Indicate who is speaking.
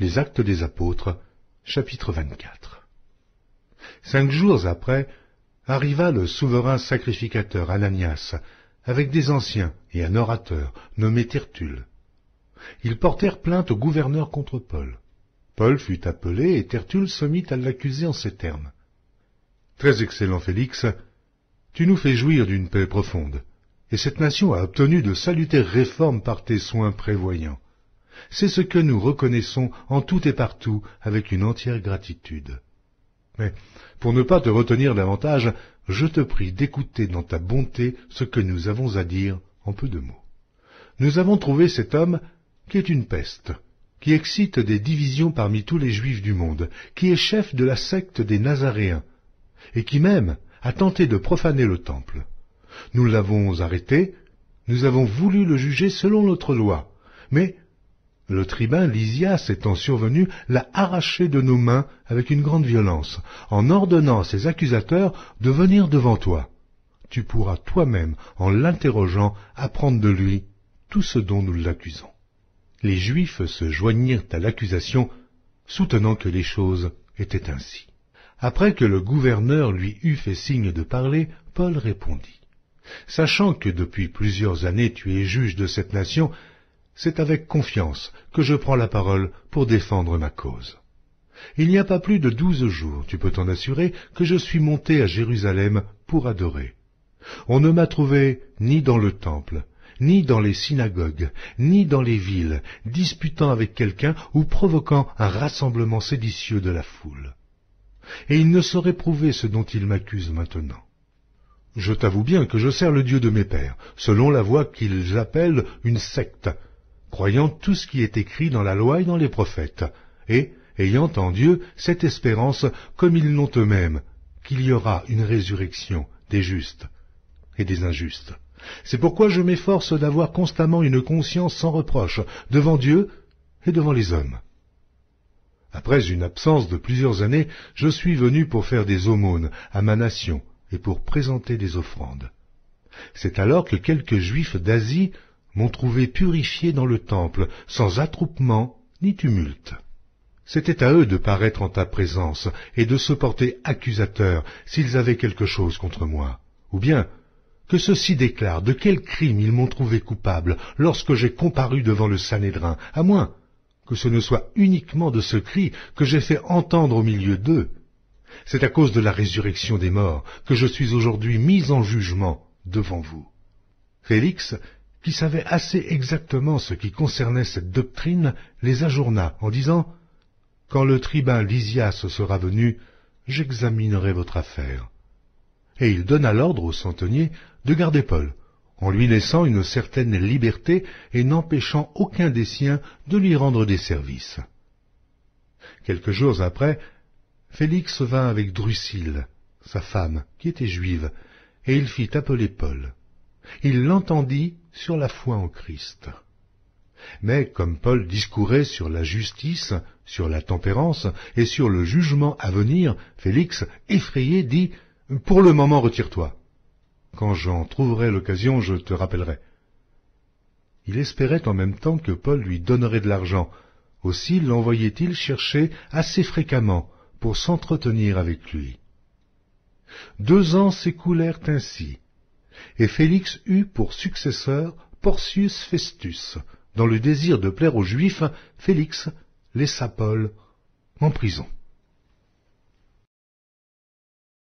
Speaker 1: Les Actes des Apôtres, chapitre 24. 5 jours après, arriva le souverain sacrificateur Ananias, avec des anciens et un orateur nommé Tertulle. Ils portèrent plainte au gouverneur contre Paul. Paul fut appelé et Tertulle se mit à l'accuser en ces termes. « Très excellent Félix, tu nous fais jouir d'une paix profonde, et cette nation a obtenu de salutaires réformes par tes soins prévoyants. C'est ce que nous reconnaissons en tout et partout avec une entière gratitude. Mais, pour ne pas te retenir davantage, je te prie d'écouter dans ta bonté ce que nous avons à dire en peu de mots. Nous avons trouvé cet homme qui est une peste, qui excite des divisions parmi tous les Juifs du monde, qui est chef de la secte des Nazaréens, et qui même a tenté de profaner le temple. Nous l'avons arrêté, nous avons voulu le juger selon notre loi, mais le tribun Lysias étant survenu l'a arraché de nos mains avec une grande violence, en ordonnant à ses accusateurs de venir devant toi. Tu pourras toi-même, en l'interrogeant, apprendre de lui tout ce dont nous l'accusons. » Les Juifs se joignirent à l'accusation, soutenant que les choses étaient ainsi. Après que le gouverneur lui eut fait signe de parler, Paul répondit. « Sachant que depuis plusieurs années tu es juge de cette nation, c'est avec confiance que je prends la parole pour défendre ma cause. Il n'y a pas plus de 12 jours, tu peux t'en assurer, que je suis monté à Jérusalem pour adorer. On ne m'a trouvé ni dans le temple, ni dans les synagogues, ni dans les villes, disputant avec quelqu'un ou provoquant un rassemblement séditieux de la foule. Et il ne saurait prouver ce dont il m'accuse maintenant. Je t'avoue bien que je sers le Dieu de mes pères, selon la voie qu'ils appellent une secte, croyant tout ce qui est écrit dans la loi et dans les prophètes, et ayant en Dieu cette espérance, comme ils l'ont eux-mêmes, qu'il y aura une résurrection des justes et des injustes. C'est pourquoi je m'efforce d'avoir constamment une conscience sans reproche devant Dieu et devant les hommes. Après une absence de plusieurs années, je suis venu pour faire des aumônes à ma nation et pour présenter des offrandes. C'est alors que quelques Juifs d'Asie m'ont trouvé purifié dans le temple, sans attroupement ni tumulte. C'était à eux de paraître en ta présence et de se porter accusateurs s'ils avaient quelque chose contre moi, ou bien que ceux-ci déclarent de quel crime ils m'ont trouvé coupable lorsque j'ai comparu devant le Sanhédrin, à moins que ce ne soit uniquement de ce cri que j'ai fait entendre au milieu d'eux. C'est à cause de la résurrection des morts que je suis aujourd'hui mis en jugement devant vous. » Félix, qui savait assez exactement ce qui concernait cette doctrine, les ajourna en disant « Quand le tribun Lysias sera venu, j'examinerai votre affaire. » Et il donna l'ordre au centenier de garder Paul, en lui laissant une certaine liberté et n'empêchant aucun des siens de lui rendre des services. Quelques jours après, Félix vint avec Drusille, sa femme, qui était juive, et il fit appeler Paul. Il l'entendit sur la foi en Christ. Mais comme Paul discourait sur la justice, sur la tempérance et sur le jugement à venir, Félix, effrayé, dit « Pour le moment, retire-toi. Quand j'en trouverai l'occasion, je te rappellerai. » Il espérait en même temps que Paul lui donnerait de l'argent. Aussi l'envoyait-il chercher assez fréquemment pour s'entretenir avec lui. 2 ans s'écoulèrent ainsi, et Félix eut pour successeur Porcius Festus. Dans le désir de plaire aux Juifs, Félix laissa Paul en prison.